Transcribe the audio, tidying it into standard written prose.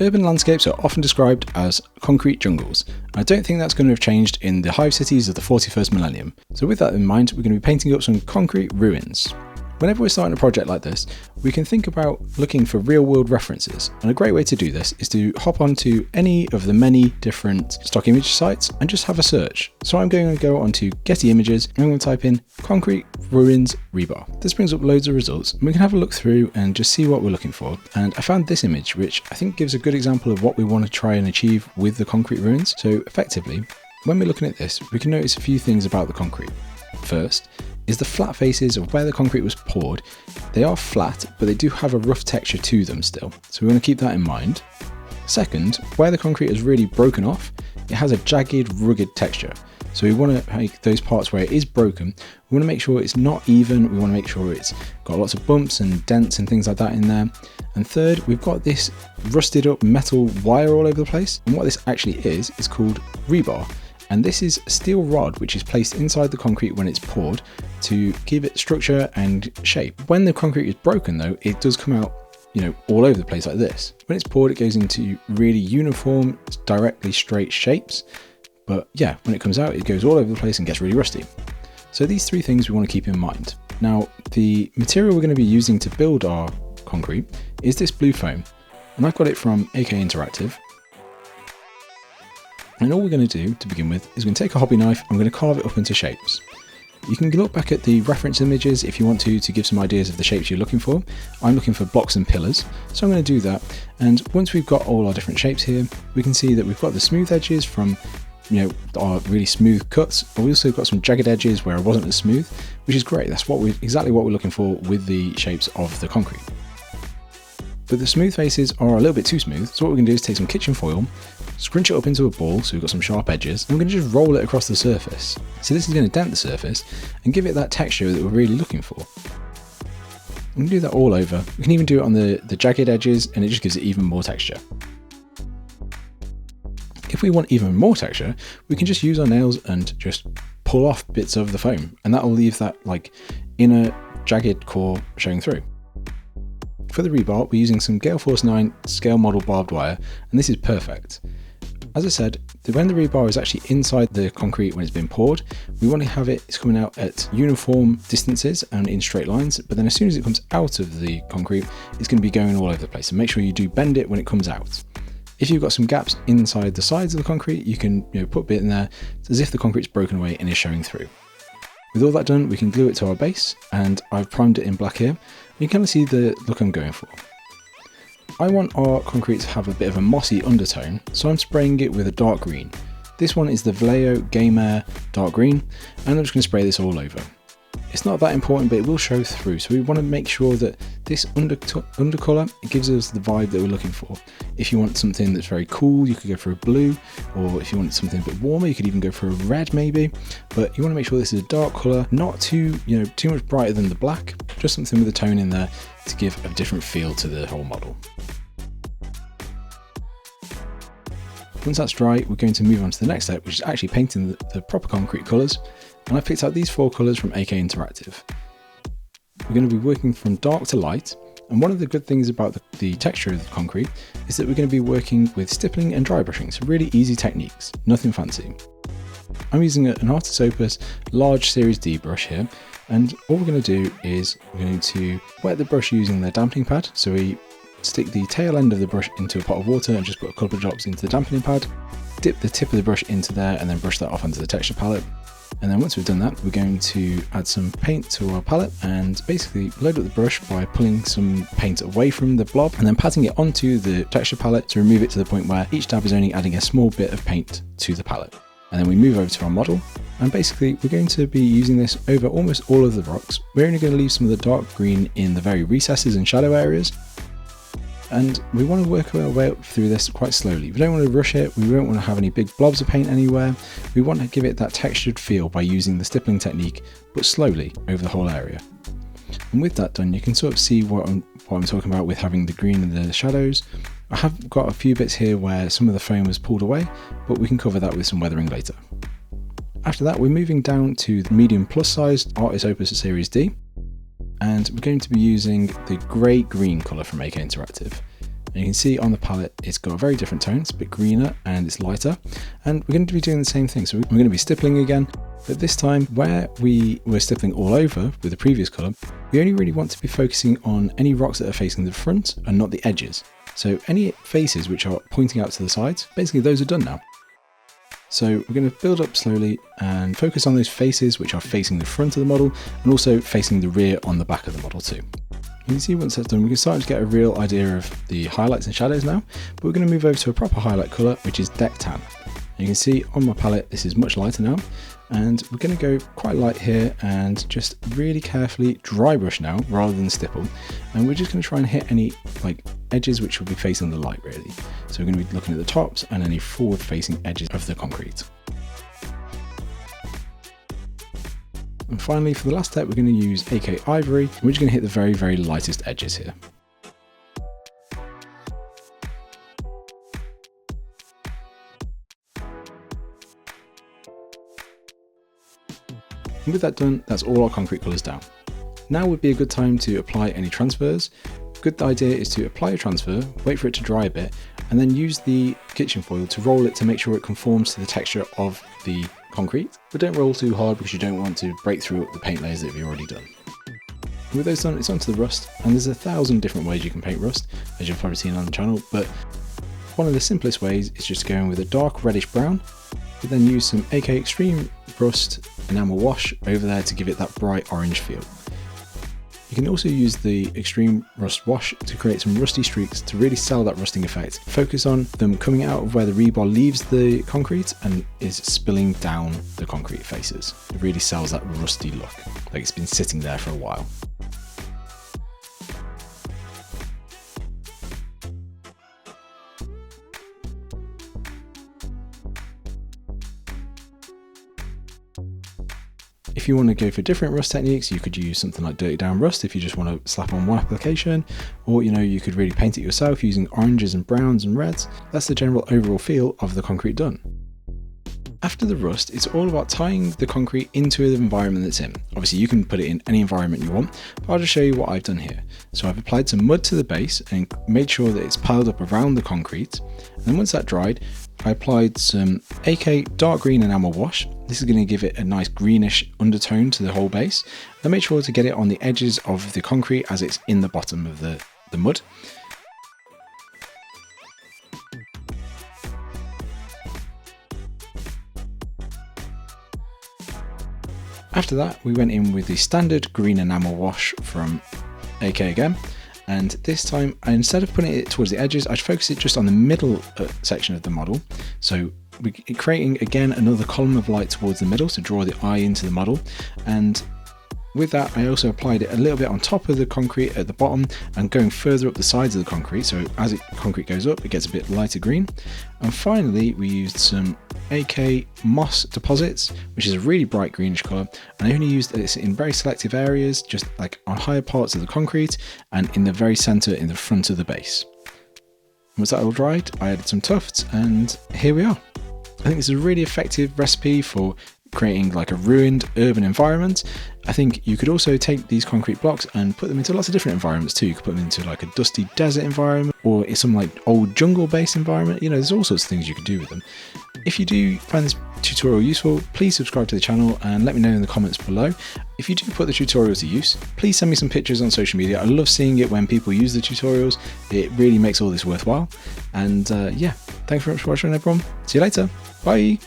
Urban landscapes are often described as concrete jungles. I don't think that's going to have changed in the hive cities of the 41st millennium. So with that in mind, we're going to be painting up some concrete ruins. Whenever we're starting a project like this, we can think about looking for real-world references, and a great way to do this is to hop onto any of the many different stock image sites and just have a search. So I'm going to go onto Getty Images and I'm going to type in concrete ruins rebar. This brings up loads of results and we can have a look through and just see what we're looking for. And I found this image, which I think gives a good example of what we want to try and achieve with the concrete ruins. So effectively, when we're looking at this, we can notice a few things about the concrete. First, is the flat faces of where the concrete was poured. They are flat, but they do have a rough texture to them still, so we want to keep that in mind. Second, where the concrete is really broken off, it has a jagged, rugged texture. So we want to make those parts where it is broken, we want to make sure it's not even, we want to make sure it's got lots of bumps and dents and things like that in there. And third, we've got this rusted up metal wire all over the place, and what this actually is called rebar. And this is a steel rod which is placed inside the concrete when it's poured to give it structure and shape. When the concrete is broken though, it does come out, all over the place like this. When it's poured, it goes into really uniform, directly straight shapes. But yeah, when it comes out, it goes all over the place and gets really rusty. So these three things we want to keep in mind. Now, the material we're going to be using to build our concrete is this blue foam. And I've got it from AK Interactive. And all we're going to do to begin with is we're going to take a hobby knife and we're going to carve it up into shapes. You can look back at the reference images if you want to give some ideas of the shapes you're looking for. I'm looking for blocks and pillars, so I'm going to do that. And once we've got all our different shapes here, we can see that we've got the smooth edges from our really smooth cuts, but we also got some jagged edges where it wasn't as smooth, which is great. That's exactly what we're looking for with the shapes of the concrete. But the smooth faces are a little bit too smooth, so what we're going to do is take some kitchen foil, scrunch it up into a ball so we've got some sharp edges, and we're going to just roll it across the surface. So this is going to dent the surface and give it that texture that we're really looking for. We can do that all over. We can even do it on the jagged edges and it just gives it even more texture. If we want even more texture, we can just use our nails and just pull off bits of the foam, and that will leave that inner jagged core showing through. For the rebar, we're using some Gale Force 9 scale model barbed wire, and this is perfect. As I said, when the rebar is actually inside the concrete when it's been poured, we want to have it's coming out at uniform distances and in straight lines, but then as soon as it comes out of the concrete, it's going to be going all over the place, so make sure you do bend it when it comes out. If you've got some gaps inside the sides of the concrete, you can put a bit in there as if the concrete's broken away and is showing through. With all that done, we can glue it to our base, and I've primed it in black here. You can kind of see the look I'm going for. I want our concrete to have a bit of a mossy undertone, so I'm spraying it with a dark green. This one is the Vallejo Game Air dark green, and I'm just going to spray this all over. It's not that important, but it will show through, so we want to make sure that this undercolour gives us the vibe that we're looking for. If you want something that's very cool, you could go for a blue, or if you want something a bit warmer, you could even go for a red maybe, but you want to make sure this is a dark colour, not too much brighter than the black, just something with a tone in there to give a different feel to the whole model. Once that's dry, we're going to move on to the next step, which is actually painting the proper concrete colours. And I picked out these 4 colours from AK Interactive. We're going to be working from dark to light, and one of the good things about the texture of the concrete is that we're going to be working with stippling and dry brushing, so really easy techniques, nothing fancy. I'm using an Artis Opus large Series D brush here, and all we're going to do is we're going to wet the brush using the dampening pad, so we stick the tail end of the brush into a pot of water and just put a couple of drops into the dampening pad, dip the tip of the brush into there and then brush that off onto the texture palette. And then once we've done that, we're going to add some paint to our palette and basically load up the brush by pulling some paint away from the blob and then patting it onto the texture palette to remove it to the point where each dab is only adding a small bit of paint to the palette. And then we move over to our model, and basically we're going to be using this over almost all of the rocks. We're only going to leave some of the dark green in the very recesses and shadow areas. And we want to work our way up through this quite slowly. We don't want to rush it, we don't want to have any big blobs of paint anywhere. We want to give it that textured feel by using the stippling technique, but slowly over the whole area. And with that done, you can sort of see what I'm talking about with having the green and the shadows. I have got a few bits here where some of the foam was pulled away, but we can cover that with some weathering later. After that, we're moving down to the medium plus sized Artis Opus Series D. And we're going to be using the grey-green colour from AK Interactive. And And you can see on the palette it's got a very different tone, it's a bit greener and it's lighter, and we're going to be doing the same thing. So we're going to be stippling again, but this time where we were stippling all over with the previous colour, we only really want to be focusing on any rocks that are facing the front and not the edges. So any faces which are pointing out to the sides, basically those are done now. So we're going to build up slowly and focus on those faces which are facing the front of the model and also facing the rear on the back of the model too. You can see once that's done, we can start to get a real idea of the highlights and shadows now, but we're going to move over to a proper highlight colour, which is Deck Tan. You can see on my palette this is much lighter now, and we're going to go quite light here and just really carefully dry brush now rather than stipple, and we're just going to try and hit any like edges which will be facing the light really. So we're going to be looking at the tops and any forward facing edges of the concrete. And finally, for the last step, we're going to use AK Ivory, and we're just going to hit the very, very lightest edges here. And with that done, that's all our concrete colours down. Now would be a good time to apply any transfers. Good idea is to apply a transfer, wait for it to dry a bit, and then use the kitchen foil to roll it to make sure it conforms to the texture of the concrete. But don't roll too hard because you don't want to break through the paint layers that you've already done. With those done, it's onto the rust, and there's 1,000 different ways you can paint rust, as you've probably seen on the channel, but one of the simplest ways is just going with a dark reddish brown, but then use some AK Extreme Rust enamel wash over there to give it that bright orange feel. You can also use the Extreme Rust wash to create some rusty streaks to really sell that rusting effect. Focus on them coming out of where the rebar leaves the concrete and is spilling down the concrete faces. It really sells that rusty look, like it's been sitting there for a while. If you want to go for different rust techniques, you could use something like Dirty Down Rust if you just want to slap on one application, or you could really paint it yourself using oranges and browns and reds. That's the general overall feel of the concrete done. After the rust, it's all about tying the concrete into the environment that's in. Obviously you can put it in any environment you want, but I'll just show you what I've done here. So I've applied some mud to the base and made sure that it's piled up around the concrete. And then once that dried, I applied some AK dark green enamel wash. This is going to give it a nice greenish undertone to the whole base. Then make sure to get it on the edges of the concrete as it's in the bottom of the mud. After that, we went in with the standard green enamel wash from AK again, and this time, instead of putting it towards the edges, I focus it just on the middle section of the model. So we're creating again another column of light towards the middle to draw the eye into the model, and with that I also applied it a little bit on top of the concrete at the bottom and going further up the sides of the concrete, so as concrete goes up it gets a bit lighter green. And finally we used some AK moss deposits, which is a really bright greenish colour, and I only used this in very selective areas, just like on higher parts of the concrete and in the very centre in the front of the base. Once that all dried, I added some tufts, and here we are. I think this is a really effective recipe for creating like a ruined urban environment. I think you could also take these concrete blocks and put them into lots of different environments too. You could put them into like a dusty desert environment or some like old jungle based environment. There's all sorts of things you could do with them. If you do find this tutorial useful, please subscribe to the channel and let me know in the comments below. If you do put the tutorial to use, please send me some pictures on social media. I love seeing it when people use the tutorials. It really makes all this worthwhile. And yeah, thanks very much for watching everyone. See you later. Bye.